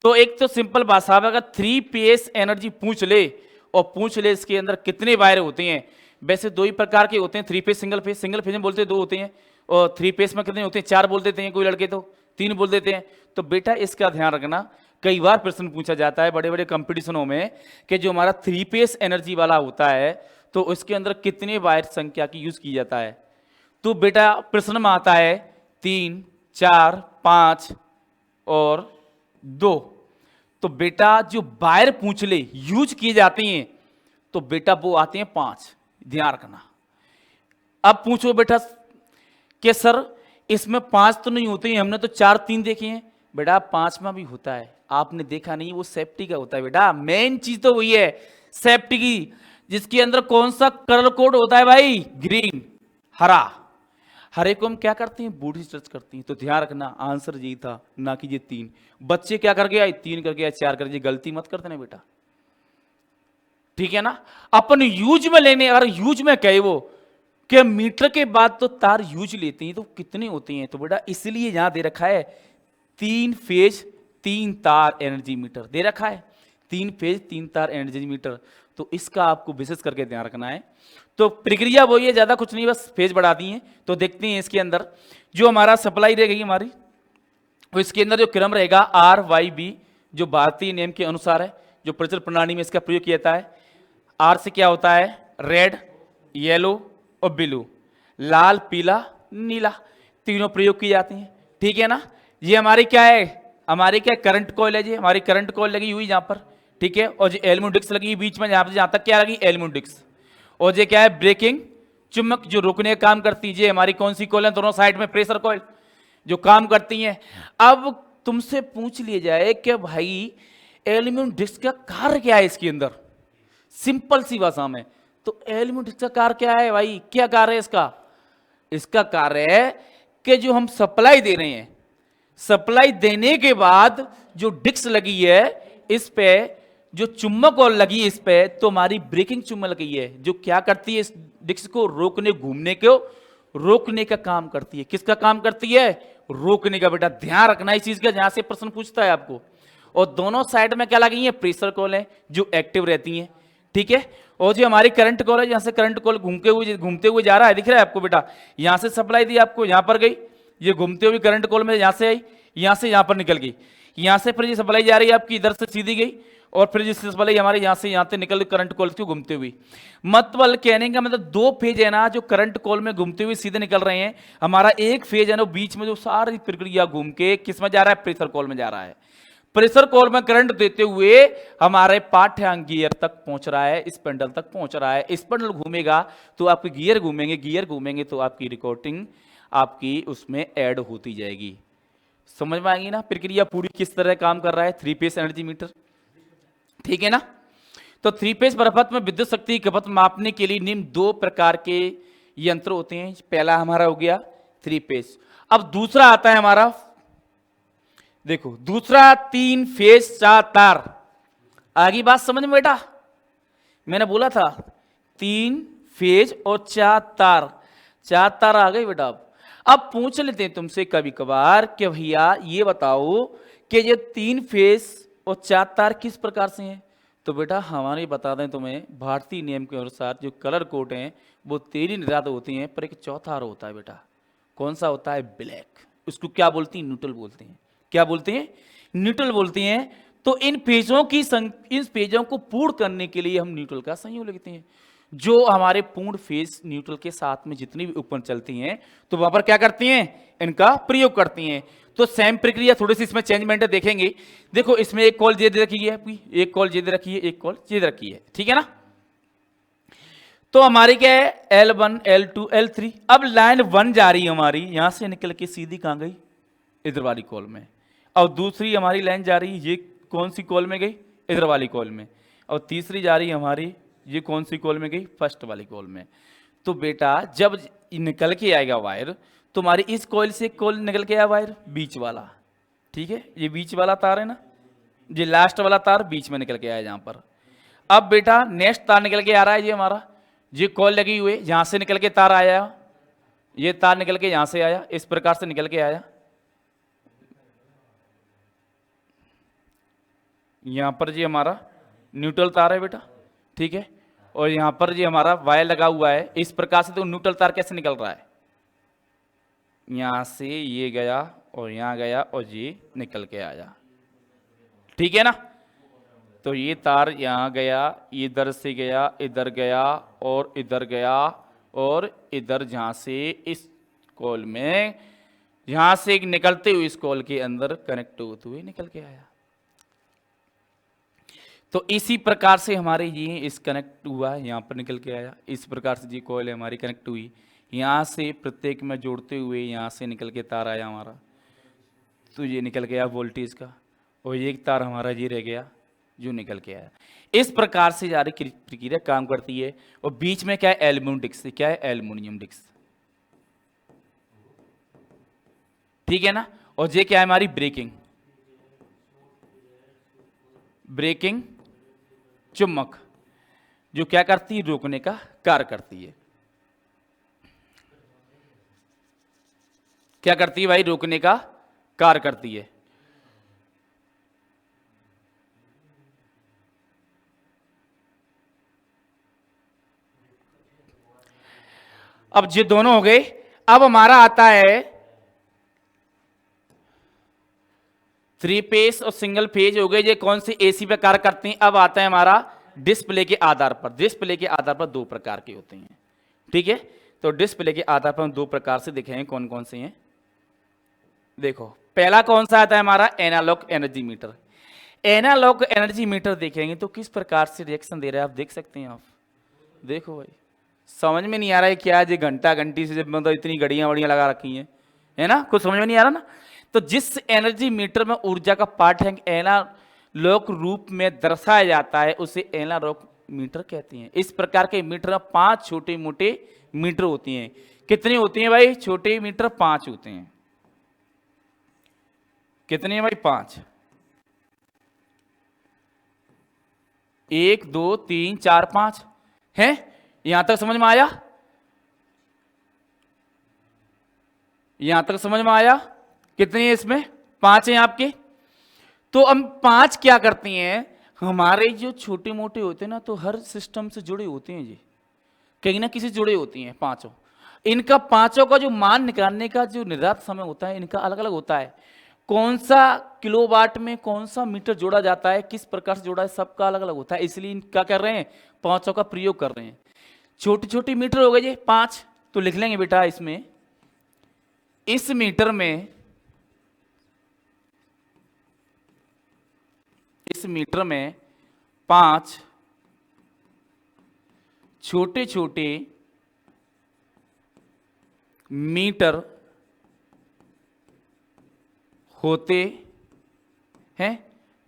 तो एक तो सिंपल भाषा में अगर 3 फेज एनर्जी पूछ ले और पूछ ले इसके अंदर कितने वायर होते हैं, वैसे 2 ही प्रकार के होते हैं, 3 phase single phase. Single phase में बोलते हैं 2 होते हैं, और 3 फेज में कितने होते हैं, 4 बोल देते हैं कोई लड़के, तो 3 बोल देते हैं। तो बेटा इसका ध्यान रखना, कई बार प्रश्न पूछा जाता है बड़े बड़े कंपटीशनों में कि जो हमारा 3 फेज एनर्जी वाला होता है तो उसके अंदर कितने वायर संख्या की यूज की जाता है। तो बेटा प्रश्न में आता है 3, 4, 5 और 2। तो बेटा जो वायर पूछ ले यूज किए जाते हैं तो बेटा वो आते हैं 5, ध्यान रखना। अब पूछो बेटा कि सर इसमें 5 तो नहीं होते हैं, हमने तो 4, 3 देखे हैं। बेटा 5वां भी होता है, आपने देखा नहीं, वो सेफ्टी का होता है बेटा। मेन चीज तो वही है सेफ्टी की, जिसके अंदर कौन सा कलर कोड होता है भाई, ग्रीन, हरा। हरे को हम क्या करते हैं, बूढ़ी सर्च करते हैं। तो ध्यान रखना आंसर यही था, ना कि ये 3। बच्चे क्या कर गया, 3 कर गया, 4 कर गया, गलती मत करते ना बेटा, ठीक है ना। अपन यूज में लेने, अगर यूज में कहे वो कि मीटर के बाद तो तार यूज लेते हैं तो कितने होते हैं, तो बेटा इसलिए यहां दे रखा है 3 फेज 3 तार एनर्जी मीटर दे रखा है, 3 फेज 3 तार एनर्जी मीटर। तो इसका आपको विशेष करके ध्यान रखना है। तो प्रक्रिया वही है, ज्यादा कुछ नहीं, बस फेज बढ़ा दी है। तो देखते हैं इसके अंदर जो हमारा सप्लाई रहेगी हमारी, तो इसके अंदर जो क्रम रहेगा RYB, जो भारतीय नियम के अनुसार है, जो प्रचलित प्रणाली में इसका प्रयोग किया जाता है। आर से क्या होता है, रेड, येलो और ब्लू, लाल, पीला, नीला, तीनों प्रयोग किए जाते हैं, ठीक है ना। ये हमारी क्या है, हमारी क्या करंट कॉइल है, जी हमारी करंट कॉइल लगी हुई यहाँ पर, ठीक है। और जो एल्यूमिनियम लगी हुई बीच में, यहाँ से जहाँ तक क्या लगी, एल्यूमिनियम। और ये क्या है, ब्रेकिंग चुम्बक, जो रोकने का काम करती है। हमारी कौन सी कॉइल है, दोनों साइड में प्रेशर कॉइल जो काम करती हैं। अब तुमसे पूछ लिया जाए कि भाई एल्यूमिनियम डिस्क का कार्य क्या है इसके अंदर, सिंपल सी भाषा में, तो एल्यूमिनियम डिस्क का कार्य क्या है भाई, क्या कार्य है इसका। इसका कार्य है कि जो हम सप्लाई दे रहे हैं, सप्लाई देने के बाद जो डिस्क लगी है इस पे जो चुम्बक और लगी इस पे, तो हमारी ब्रेकिंग चुम्बक लगी है, जो क्या करती है, इस डिस्क को रोकने, घूमने को रोकने का काम करती है। किसका काम करती है? रोकने का। बेटा ध्यान रखना इस चीज का, जहां से प्रश्न पूछता है आपको। और दोनों साइड में क्या लगी है? प्रेशर कॉल है, जो एक्टिव रहती है, ठीक है। और जो हमारी करंट कॉल है, यहां से करंट कॉल घूमते हुए जा रहा है, दिख रहा है आपको बेटा, यहां से सप्लाई दी आपको, यहां पर गई, ये घूमते हुए करंट कॉल में यहां से आई, यहां से यहां पर निकल गई, यहां से फिर ये सप्लाई जा रही है आपकी इधर से सीधी गई, और फिर जिस सप्लाई हमारे यहां से यहां से निकल करंट कॉल की घूमते हुए। मतलब कहने का मतलब दो फेज है ना, जो करंट कॉल में घूमते हुए सीधे निकल रहे हैं। हमारा एक फेज है ना, बीच में जो सारी प्रक्रिया घूम के किस में जा रहा है? प्रेशर कॉल में जा रहा है। प्रेशर कॉल में करंट देते हुए हमारे पाठ्यांक गियर तक पहुंच रहा है, स्पिंडल तक पहुंच रहा है। स्पिंडल घूमेगा तो आपके गियर घूमेंगे, गियर घूमेंगे तो आपकी रिकॉर्डिंग आपकी उसमें ऐड होती जाएगी। समझ में आएगी ना प्रक्रिया पूरी किस तरह काम कर रहा है थ्री फेज एनर्जी मीटर, ठीक है ना। तो थ्री फेज प्रपथ में विद्युत शक्ति की खपत मापने के लिए निम्न दो प्रकार के यंत्र होते हैं। पहला हमारा हो गया थ्री फेज। अब दूसरा आता है हमारा, देखो दूसरा तीन फेज चार तार। आगे बात समझ में बेटा, मैंने बोला था तीन फेज और चार तार आ गई बेटा। अब पूछ लेते हैं तुमसे कभी कभार कि भैया ये बताओ कि ये तीन फेज और चार तार किस प्रकार से हैं। तो बेटा हमारे बता दें तुम्हें, भारतीय नियम के अनुसार जो कलर कोड हैं वो 13 निर्धारित होती हैं, पर एक चौथा होता है बेटा। कौन सा होता है? ब्लैक। उसको क्या बोलती हैं? न्यूट्रल बोलते हैं। क्या बोलते हैं? न्यूट्रल बोलते हैं। तो इन पेजों को पूर्ण करने के लिए हम न्यूट्रल का संयोग लिखते हैं। जो हमारे पूर्ण फेज न्यूट्रल के साथ में जितनी भी उपकरण चलती हैं, तो वहां पर क्या करती हैं? इनका प्रयोग करती हैं। तो सेम प्रक्रिया, थोड़ी सी इसमें चेंजमेंट है, देखेंगे। देखो इसमें एक कॉल जे दे रखी है आपकी, एक कॉल जे दे रखी है, एक कॉल जे दे रखी है, ठीक है ना। तो हमारी क्या है? L1 L2 L3। अब लाइन 1 जा रही है हमारी, यहां से निकल के सीधी कहां गई? इधर वाली कॉल में। और दूसरी हमारी लाइन जा रही है, ये कौन सी कॉल में गई? इधर वाली कॉल में। और तीसरी जा रही है हमारी, ये कौन सी कॉल में गई? फर्स्ट वाली कॉल में। तो बेटा जब निकल के आएगा वायर, तुम्हारी इस कॉइल से कॉइल निकल के आया वायर, बीच वाला, ठीक है, ये बीच वाला तार है ना, ये लास्ट वाला तार बीच में निकल के आया यहां पर। अब बेटा नेक्स्ट तार निकल के आ रहा है, ये हमारा ये कॉइल लगी हुई है, यहां से निकल के तार आया, ये तार निकल के यहां से आया, इस प्रकार से निकल के आया। यहां पर जी हमारा न्यूट्रल तार है बेटा, ठीक है। और यहां पर जी हमारा वायर लगा हुआ है, इस प्रकार से। तो न्यूट्रल तार कैसे निकल रहा है? यहां से ये गया और यहां गया और ये निकल के आया, ठीक है ना। तो ये तार यहां गया, इधर से गया, इधर गया और इधर गया, और इधर जहां से इस कॉल में, यहां से निकलते हुए इस कॉल के अंदर कनेक्ट होते हुए निकल के आया। तो इसी प्रकार से हमारे ये इस कनेक्ट हुआ, यहां पर निकल के आया। इस प्रकार से ये कॉइल हमारी कनेक्ट हुई, यहां से प्रत्येक में जोड़ते हुए यहां से निकल के तार आया हमारा, तो ये निकल गया वोल्टेज का। और एक तार हमारा ये रह गया जो निकल के आया। इस प्रकार से सारी प्रक्रिया काम करती है। और बीच में क्या है? Aluminium disc. क्या है? एल्यूमिनियम डिस्क, ठीक है ना। और ये क्या है? हमारी ब्रेकिंग चुम्बक, जो क्या करती है? रोकने का कार्य करती है। क्या करती है भाई? रोकने का कार्य करती है। अब ये दोनों हो गए। अब हमारा आता है थ्री फेज और सिंगल फेज हो गए, ये कौन सी एसी पे कार्य करते हैं। अब आता है हमारा डिस्प्ले के आधार पर। डिस्प्ले के आधार पर दो प्रकार के होते हैं, ठीक है। तो डिस्प्ले के आधार पर हम दो प्रकार से देखेंगे कौन कौन से हैं। देखो पहला कौन सा आता है हमारा? Analogue energy meter. Analogue energy meter देखेंगे तो किस प्रकार से रिएक्शन दे रहा है आप देख सकते हैं। आप देखो भाई, समझ में नहीं आ रहा है क्या? ये घंटा घंटी से मतलब इतनी घड़ियां वड़ियां लगा रखी हैं, है ना, कुछ समझ में नहीं आ रहा ना। तो जिस एनर्जी मीटर में ऊर्जा का पाठ्यांक एनालॉग रूप में दर्शाया जाता है उसे एनालॉग मीटर कहते हैं। इस प्रकार के मीटर में 5 छोटे मोटे मीटर होती हैं। कितने होती हैं भाई? छोटे मीटर 5 होते हैं। कितने हैं भाई? 5। 1 2 3 4 5 है। यहां तक समझ में आया? यहां तक समझ में आया? कितनी है इसमें? 5 है आपके। तो हम 5 क्या करती हैं, हमारे जो छोटे मोटे होते हैं ना, तो हर सिस्टम से जुड़े होते हैं जी, कहीं ना किसी से जुड़े होती हैं पांचों। इनका पांचों का जो मान निकालने का जो निर्धारित समय होता है, इनका अलग अलग होता है। कौन सा किलोवाट में कौन सा मीटर जोड़ा जाता है, किस प्रकार से जोड़ा है, सबका अलग अलग होता है। इसलिए क्या कर रहे हैं, पांचों का प्रयोग कर रहे हैं। छोटी छोटी मीटर हो गए जी 5, तो लिख लेंगे बेटा इसमें, इस मीटर में, इस मीटर में 5 छोटे छोटे मीटर होते हैं।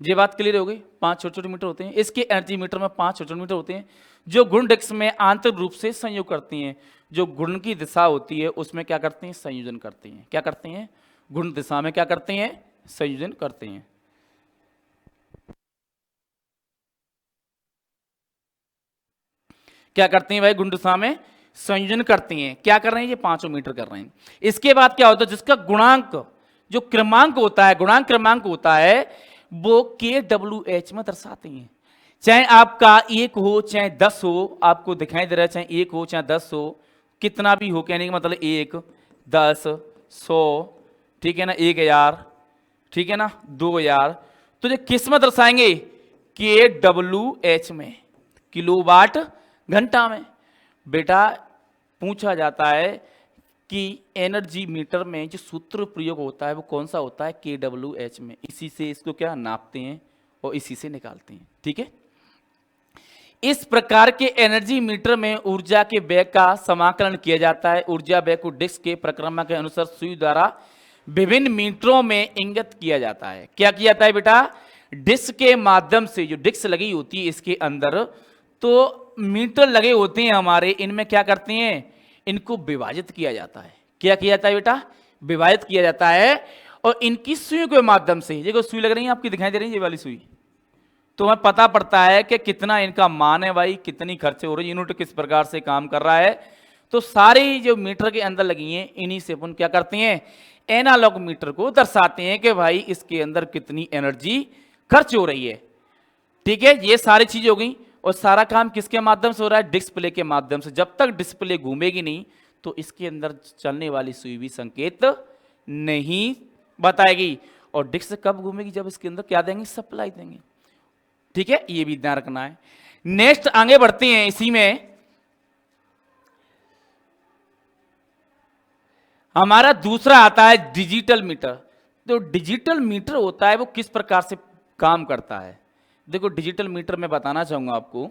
ये बात क्लियर हो गई? 5 छोटे छोटे मीटर होते हैं। इसके एनर्जी मीटर में 5 छोटे छोटे मीटर होते हैं, जो गुण डिस्क में आंतरिक रूप से संयोग करती हैं। जो गुण की दिशा होती है उसमें क्या करते हैं, संयोजन करते हैं। क्या करते हैं, गुण दिशा में क्या करते हैं, संयोजन करते हैं। क्या करते हैं भाई, गुण दिशा में संयोजन करती हैं। क्या कर रहे हैं, ये 5 मीटर कर रहे हैं। इसके बाद क्या होता है, जिसका गुणांक, जो क्रमांक होता है, गुणांक क्रमांक होता है, वो KWH में दर्शाते हैं। चाहे आपका 1 हो चाहे 10 हो, आपको दिखाई दे रहा है, चाहे 1 हो चाहे 10 हो, कितना भी हो, कहने का मतलब 1 10 100, ठीक है ना, 1000, ठीक है ना, 2000, तो ये किस में दर्शाएंगे, KWH में, किलोवाट घंटा में। बेटा पूछा जाता है कि एनर्जी मीटर में जो सूत्र प्रयोग होता है वो कौन सा होता है, KWH में। इसी से इसको क्या नापते हैं और इसी से निकालते हैं, ठीक है। इस प्रकार के एनर्जी मीटर में ऊर्जा के वेग का समाकलन किया जाता है। ऊर्जा वेग को डिस्क के परिक्रमा के अनुसार सुई द्वारा विभिन्न मीटरों में इंगित किया जाता है। क्या किया जाता है बेटा, डिस्क के माध्यम से, जो डिस्क लगी होती है इसके अंदर, तो मीटर लगे होते हैं हमारे, इनमें क्या करते हैं, इनको विभाजित किया जाता है। क्या किया जाता है बेटा, विभाजित किया जाता है। और इनकी सुई के माध्यम से, देखो सुई लग रही है आपकी, दिखाई दे रही है ये वाली सुई, तो हमें पता पड़ता है कि कितना इनका मान है भाई, कितनी खर्च हो रही है, यूनिट किस प्रकार से काम कर रहा है। तो सारी जो मीटर के अंदर लगी हैं, इन्हीं से अपन क्या करते हैं, एनालॉग मीटर को दर्शाते हैं कि भाई इसके अंदर कितनी एनर्जी खर्च हो रही है। ठीक है, ये सारी चीजें हो गई। और सारा काम किसके माध्यम से हो रहा है, डिस्प्ले के माध्यम से। जब तक डिस्प्ले घूमेगी नहीं तो इसके अंदर चलने वाली सुई भी संकेत नहीं बताएगी। और डिस्क कब घूमेगी, जब इसके अंदर क्या देंगे, सप्लाई देंगे। ठीक है, ये भी ध्यान रखना है। नेक्स्ट आगे बढ़ते हैं, इसी में हमारा दूसरा आता है डिजिटल मीटर। तो डिजिटल मीटर होता है वो किस प्रकार से काम करता है, देखो डिजिटल मीटर मैं बताना चाहूंगा आपको।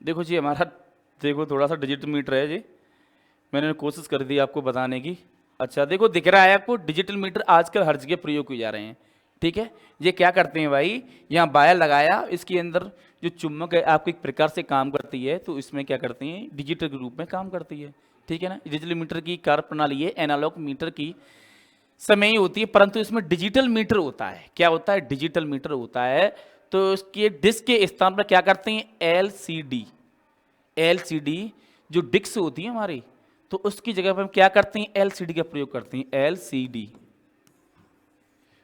देखो जी हमारा, देखो थोड़ा सा डिजिटल मीटर है जी, मैंने कोशिश कर दी आपको बताने की। अच्छा देखो दिख रहा है आपको, डिजिटल मीटर आजकल हर जगह प्रयोग किए जा रहे हैं। ठीक है, ये क्या करते हैं भाई, यहाँ वायर लगाया, इसके अंदर जो चुम्बक है आपको एक प्रकार से काम करती है, तो इसमें क्या करते हैं, डिजिटल के रूप में काम करती है। ठीक है ना, डिजिटल मीटर की कार्य प्रणाली है एनालॉग मीटर की समय ही होती है, परंतु इसमें डिजिटल मीटर होता है। क्या होता है, डिजिटल मीटर होता है। तो इसके डिस्क के स्थान पर क्या करते हैं, एलसीडी, एलसीडी जो डिस्क होती है हमारी, तो उसकी जगह पर हम क्या करते हैं, एलसीडी का प्रयोग करते हैं। एलसीडी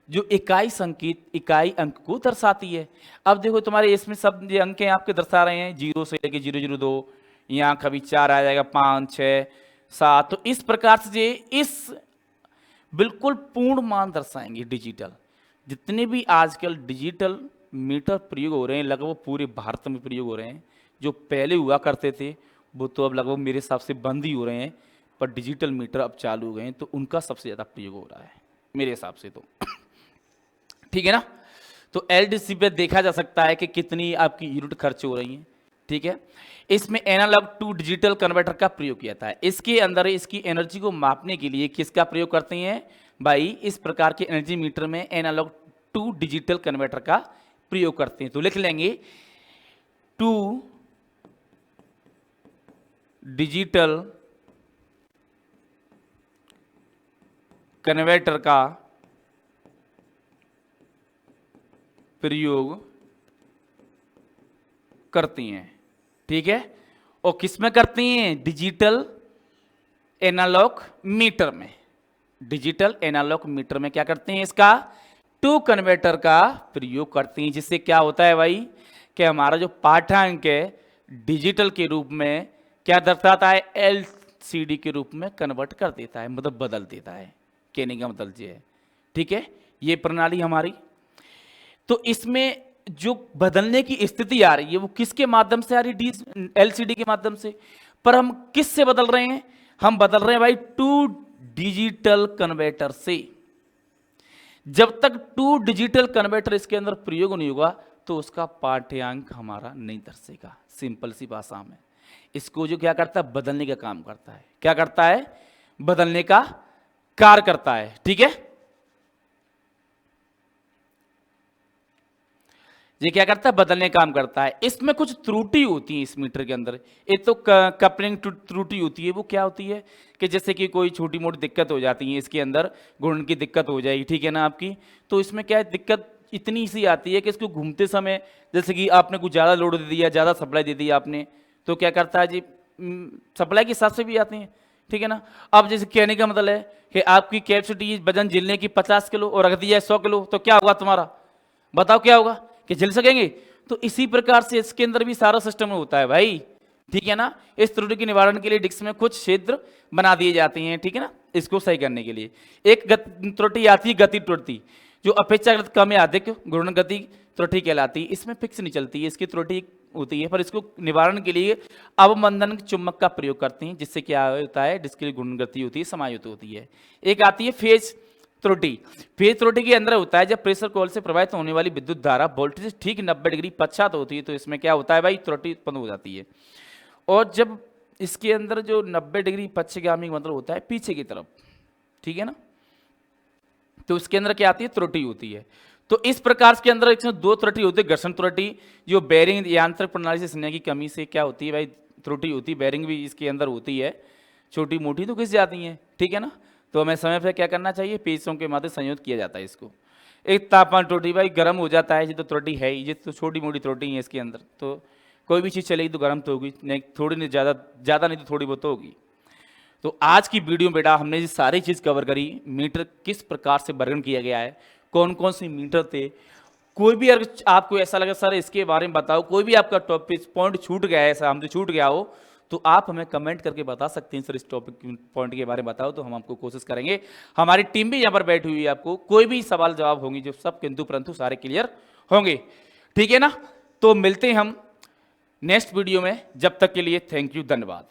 जो इकाई संकेत, इकाई अंक को दर्शाती है। अब देखो तुम्हारे इसमें सब ये अंक आपके दर्शा रहे हैं, 0 से लेके 002, यहाँ कभी 4 आ जाएगा, 5 6 7, तो इस प्रकार से इस बिल्कुल पूर्ण मान दर्शाएंगे डिजिटल। जितने भी आजकल डिजिटल मीटर प्रयोग हो रहे हैं, लगभग पूरे भारत में प्रयोग हो रहे हैं। जो पहले हुआ करते थे वो तो अब लगभग मेरे हिसाब से बंद ही हो रहे हैं, पर डिजिटल मीटर अब चालू हो गए हैं, तो उनका सबसे ज़्यादा प्रयोग हो रहा है मेरे हिसाब से तो। ठीक है ना, तो एलडीसी पे देखा जा सकता है कि कितनी आपकी यूनिट खर्च हो रही है। ठीक है, इसमें एनालॉग टू डिजिटल कन्वर्टर का प्रयोग किया था। इसके अंदर इसकी एनर्जी को मापने के लिए किसका प्रयोग करते हैं भाई, इस प्रकार के एनर्जी मीटर में एनालॉग टू डिजिटल कन्वर्टर का प्रयोग करते हैं। तो लिख लेंगे, टू डिजिटल कन्वर्टर का प्रयोग करती हैं, ठीक है। और किस में करती हैं? डिजिटल एनालॉग मीटर में। डिजिटल एनालॉग मीटर में क्या करते हैं? इसका टू कन्वर्टर का प्रयोग करती हैं, जिससे क्या होता है भाई कि हमारा जो पाठांक है डिजिटल के रूप में क्या दर्शाता है? एलसीडी के रूप में कन्वर्ट कर देता है, मतलब बदल देता है। कहने का मतलब ये है, ठीक है, ये प्रणाली हमारी। तो इसमें जो बदलने की स्थिति आ रही है वो किसके माध्यम से आ रही है? एलसीडी के माध्यम से। पर हम किस से बदल रहे हैं? हम बदल रहे हैं भाई टू डिजिटल कन्वर्टर से। जब तक टू डिजिटल कन्वर्टर इसके अंदर प्रयोग नहीं होगा तो उसका पाठ्यांक हमारा नहीं दर्शेगा। सिंपल सी भाषा में इसको जो क्या करता है? बदलने का काम करता है। क्या करता है? बदलने का कार्य करता है, ठीक है। ये क्या करता है? बदलने का काम करता है। इसमें कुछ त्रुटि होती है इस मीटर के अंदर। एक तो कपलिंग त्रुटि होती है। वो क्या होती है कि जैसे कि कोई छोटी मोटी दिक्कत हो जाती है इसके अंदर, घूर्णन की दिक्कत हो जाएगी, ठीक है ना आपकी। तो इसमें क्या है? दिक्कत इतनी सी आती है कि इसको घूमते समय जैसे कि आपने कुछ ज़्यादा लोड दे दिया, ज़्यादा सप्लाई दे दी आपने, तो क्या करता है जी? सप्लाई के हिसाब से भी आती है, ठीक है ना। अब जैसे कहने का मतलब है कि आपकी कैपेसिटी वजन झेलने की 50 किलो और रख दिया है 100 किलो, तो क्या होगा तुम्हारा? बताओ क्या होगा? कि झेल सकेंगे? तो इसी प्रकार से इसके अंदर भी सारा सिस्टम होता है भाई, ठीक है ना। इस त्रुटि के निवारण के लिए डिस्क में कुछ क्षेत्र बना दिए जाते हैं, ठीक है ना, इसको सही करने के लिए। एक त्रुटि आती है गति त्रुटि, जो अपेक्षाकृत कम या अधिक घूर्णन गति त्रुटि कहलाती है। इसमें फिक्स नहीं चलती है, इसकी त्रुटि होती है, पर इसको निवारण के लिए अवमंदन चुंबक का प्रयोग करते हैं, जिससे क्या होता है? डिस्क की घूर्णन गति होती है, समायुक्त होती है। एक आती है फेज त्रुटि। फेज त्रुटि के अंदर होता है जब प्रेशर कॉइल से प्रवाहित होने वाली विद्युत धारा वोल्टेज से ठीक 90 डिग्री पश्चात होती है, तो इसमें क्या होता है भाई? त्रुटि उत्पन्न हो जाती है। और जब इसके अंदर जो 90 डिग्री पश्चगामी मतलब होता है पीछे की तरफ, ठीक है ना, तो उसके अंदर क्या आती है? त्रुटि होती है। तो इस प्रकार के अंदर इसमें दो त्रुटि होती है। घर्षण त्रुटि जो बेरिंग यांत्रिक प्रणाली से संलग्न की कमी से क्या होती है भाई? त्रुटि होती है। बेरिंग भी इसके अंदर होती है, छोटी मोटी तो घिस जाती हैं, ठीक है ना। तो हमें समय पर क्या करना चाहिए? पेचों के माध्यम संयोजित किया जाता है इसको। एक तापमान त्रुटि भाई, गर्म हो जाता है, ये तो त्रुटि है ही, ये तो छोटी मोटी त्रुटि है इसके अंदर। तो कोई भी चीज़ चलेगी तो गर्म तो होगी, नहीं थोड़ी नहीं, ज़्यादा नहीं तो थोड़ी बहुत तो होगी। तो आज की वीडियो में बेटा हमने ये सारी चीज़ कवर करी। मीटर किस प्रकार से वर्णन किया गया है, कौन कौन से मीटर थे। कोई भी अगर आपको ऐसा लगे सर इसके बारे में बताओ, कोई भी आपका टॉपिक पॉइंट छूट गया है, ऐसा हमसे छूट गया हो, तो आप हमें कमेंट करके बता सकते हैं सर इस टॉपिक पॉइंट के बारे में बताओ, तो हम आपको कोशिश करेंगे। हमारी टीम भी यहाँ पर बैठी हुई है, आपको कोई भी सवाल जवाब होंगे जो सब किंतु परंतु सारे क्लियर होंगे, ठीक है ना। तो मिलते हैं हम नेक्स्ट वीडियो में, जब तक के लिए थैंक यू, धन्यवाद।